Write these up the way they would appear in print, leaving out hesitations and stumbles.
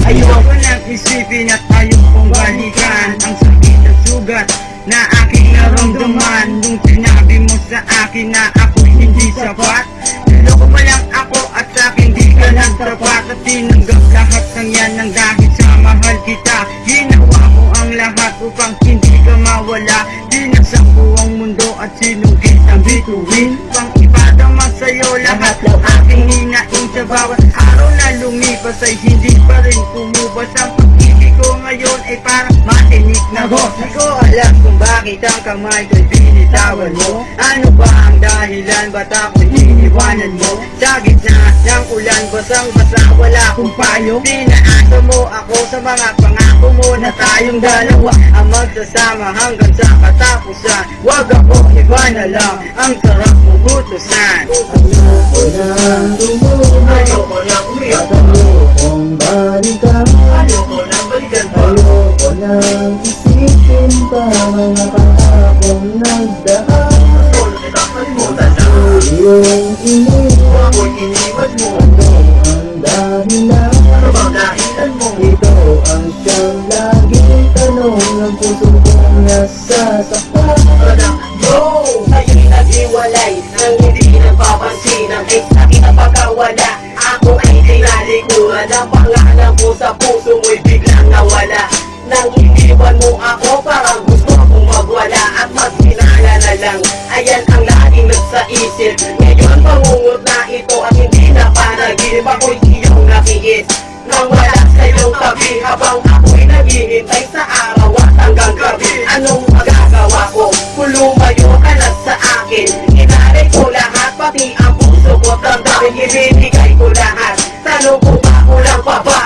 Ayoko nang isipin at ayokong balikan ang sakit at sugat na aking naramdaman nung sinabi mo sa akin na ako hindi sapat. Niloko mo lang ako at sa'kin di ka nagtapat, at tinanggap lahat ng yan ng dahil sa mahal kita. Ginawa ko ang lahat upang hindi ka mawala. Dinagsak ko ang mundo at sinunggit ang bituin, pang ipadama sa'yo lahat ng aking hinaing. Sa bawat araw na lumipas ay hindi pa rin kumubas ang pag-ibig ko. Ngayon ay parang matinik na hos. Di ko alam kung bakit ang kamay ko'y binitawan mo. Ano ba ang dahilan, ba't ako'y iniwanan mo? Sa gitna ng ulan, basang-basa, wala akong payo. Pinaasa mo ako sa mga pangako mo na tayong dalawa ang magsasama hanggang sa katapusan. Wag ako, iba na lang ang sarap mong utusan. Ayoko nang lumuha, Ayoko nang umiyak, at ayokong balikan. ayoko nang balikan pa. Ayoko nang isipin pa mga pangakong nagdaan. Solo kita kalimutan na Iyong iniwan, ako'y iniwan mo. ano ang dahilan? Ano bang dahilan mo? Ito ang siyang laging tanong ng puso kong nasasaktan. Yo! Tayo'y naghiwalay nang hindi napapansin ang ex na kinapagkawala. Ako ay tinalikuran ang pangalan ko sa puso mo'y biglang nawala. Nang iniwan mo ako, parang gusto kong magwala at magpinala na lang. Ayan ang laging nasa isip. Ngayon pangungot na ito at hindi na panaginip. Ako'y iyong nakiis nang wala sa iyong tabi, habang ako'y naghihintay sa araw at hanggang gabi. Anong magagawa ko kung lumayo ka na sa akin? Inalay ko lahat, pati ang puso ko tandaan. Ibinigay ko lahat, tanong ko ba kulang pa ba?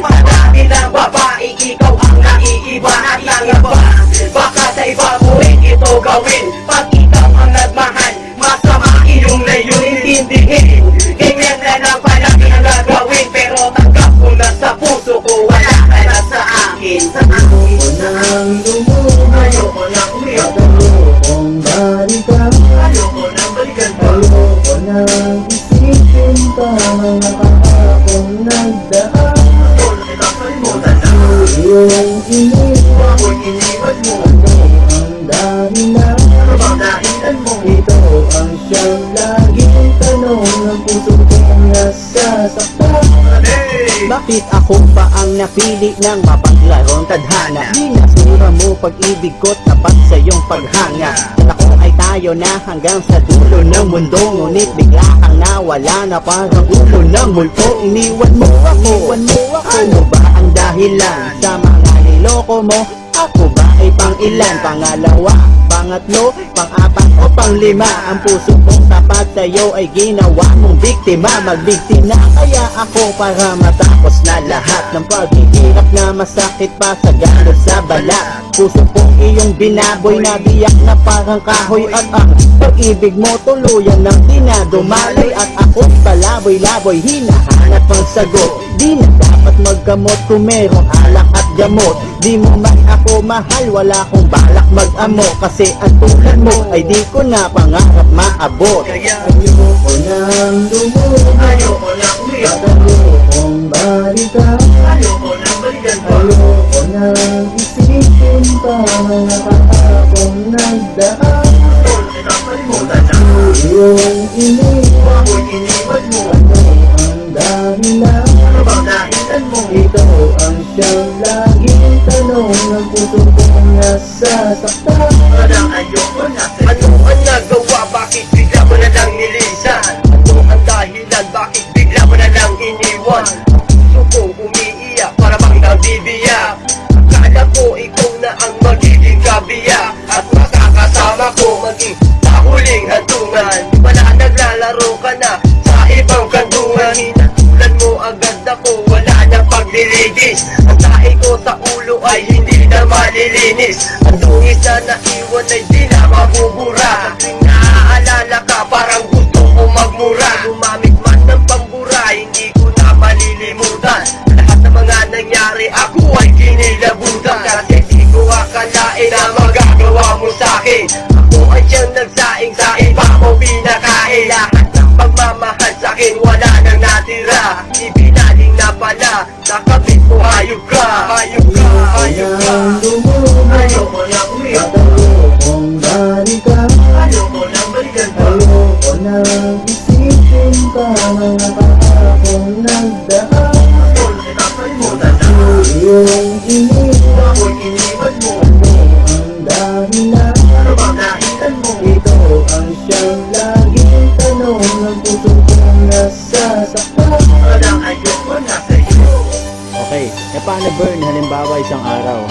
Sa dami ng babae, ikaw ang naiiba at ang iba. Baka sa iba mo rin ito gawin. Pag ikaw ang nagmahal, masama iyong layunin. Intindihin, ganyan na lang palagi ang gagawin. Pero tanggap ko na sa puso ko, wala ka na sa akin. Ayoko nang lumuha, Ayoko nang umiyak, at ayokong balikan. ayoko nang balikan pa. Ayoko nang isipin pa mga pangakong nagdaan. Solo kita kalimutan na Iyong iniwan, ako'y iniwan mo. ano ang dahilan? Ano bang dahilan mo? Ito ang siyang laging tanong ng puso kong nasasaktan. Bakit ako pa ang napili ng mapaglarong tadhana? Binasura mo pag-ibig ko, tapat sa iyong paghanga. At ako ay tayo na hanggang sa dulo ng mundo. Ngunit bigla kang nawala na parang ulo ng multo. Iniwan mo ako. Ano ba ang dahilan sa mga niloko mo? Ako ba ay pang ilan? Pangalawa, pangatlo, pang-apat o pang-lima? Ang puso kong tapat sa'yo ay ginawa mong biktima. Magbigti na kaya ako para matapos na lahat ng paghihirap na masakit pa sa galos sa balat. Puso kong iyong binaboy na biyak na parang kahoy, at ang pag-ibig mo tuluyan ng dinadumalay. At ako palaboy-laboy, hinahanap ang sagot. Di na dapat magkamot kung merong alak at gamot. Di mo man ako mahal, wala akong balak mag-amo. Kasi ang tulad mo ay di ko na pangarap maabot. Ayoko nang lumuha, Ayoko nang umiyak, at ayokong balikan. ayoko nang balikan pa. Ayoko nang isipin pa mga pangakong nagdaan. Solo kita kalimutan na Iyong iniwan, ako'y iniwan mo. ano ang dahilan? Ano bang dahilan mo? Ito ang siyang laging tanong ng puso kong nasasaktan. Parang ayoko na. Ano ang nagawa? Bakit bigla mo na lang nilisan? Ano ang dahilan? Bakit bigla mo na lang iniwan? Puso kong umiiyak, para bang nabibiyak. Akala ko ikaw na ang magiging kabiyak, at makakasama ko maging pahuling hantungan. Wala, naglalaro ka na sa ibang kantungan. Hinatulan mo agad ako, wala nang pagliligis. Ang tae ko sa ulo ay hindi na malilinis. Ang dungis na naiwan ay di na mabubura. Tuwing naaalala ka, parang gusto ko magmura. Gumamit man ng pambura, hindi ko na malilimutan. Lahat ng mga nangyari, ako ay kinilabutan. Kasi di ko akalain na magagawa mo sa'kin. Ako ay siyang nagsaing, sa iba mo pinakain. Lahat ng pagmamahal sa'kin, wala nang natira. Ibinaling na pala nakabit mo, hayop ka. Hayop ka, hayop ka. Nang lumubog, Ayoko nang umiyak, ayokong balikan, ayoko nang balikan pa. ayoko nang isipin pa mga kahapong nagdaan. Kung nakakalimutan na, Iyong iniwan, ako'y iniwan mo. ano ang dahilan? Ano bang nahitan mo? Ito ang siyang laging tanong ng puso kong nasasaktan. Walang ayoko na sa'yo. Okay, e paano Bern, halimbawa isang araw